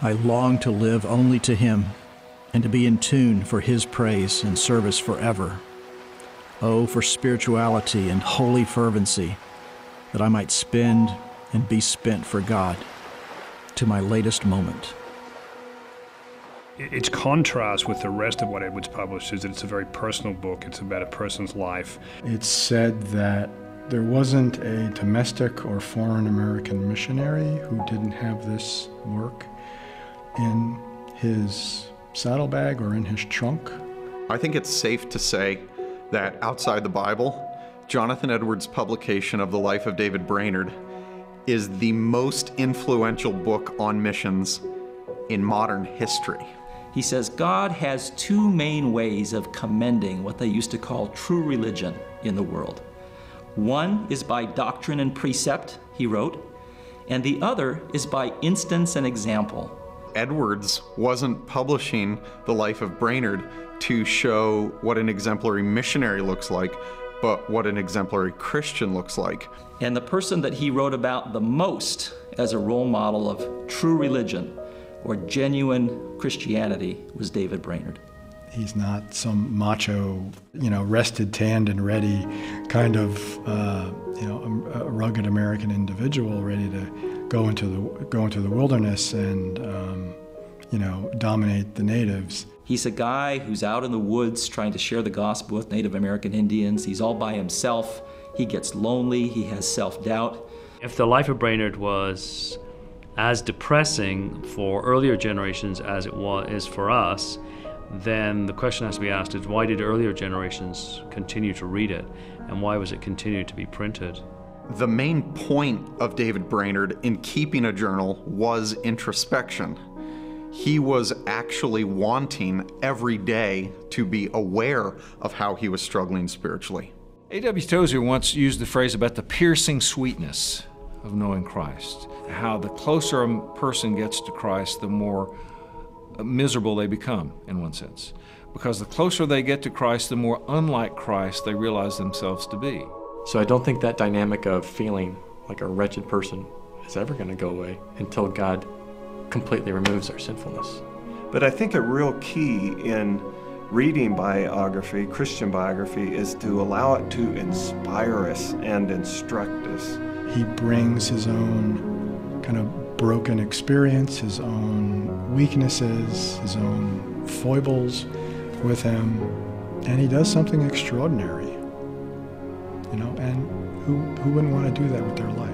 I long to live only to Him and to be in tune for His praise and service forever. Oh, for spirituality and holy fervency, that I might spend and be spent for God to my latest moment. Its contrast with the rest of what Edwards published is that it's a very personal book. It's about a person's life. It's said that there wasn't a domestic or foreign American missionary who didn't have this work in his saddlebag or in his trunk. I think it's safe to say that outside the Bible, Jonathan Edwards' publication of the life of David Brainerd is the most influential book on missions in modern history. He says God has two main ways of commending what they used to call true religion in the world. One is by doctrine and precept, he wrote, and the other is by instance and example. Edwards wasn't publishing the life of Brainerd to show what an exemplary missionary looks like, but what an exemplary Christian looks like. And the person that he wrote about the most as a role model of true religion or genuine Christianity was David Brainerd. He's not some macho, rested, tanned, and ready kind of, a rugged American individual ready to go into the wilderness and, dominate the natives. He's a guy who's out in the woods trying to share the gospel with Native American Indians. He's all by himself. He gets lonely. He has self-doubt. If the life of Brainerd was as depressing for earlier generations as it is for us, then the question has to be asked is, why did earlier generations continue to read it, and why was it continued to be printed? The main point of David Brainerd in keeping a journal was introspection. He was actually wanting every day to be aware of how he was struggling spiritually. A.W. Tozer once used the phrase about the piercing sweetness of knowing Christ, how the closer a person gets to Christ, the more miserable they become, in one sense. Because the closer they get to Christ, the more unlike Christ they realize themselves to be. So I don't think that dynamic of feeling like a wretched person is ever going to go away until God completely removes our sinfulness. But I think a real key in reading biography, Christian biography, is to allow it to inspire us and instruct us. He brings his own kind of broken experience, his own weaknesses, his own foibles with him, and he does something extraordinary. And who wouldn't want to do that with their life?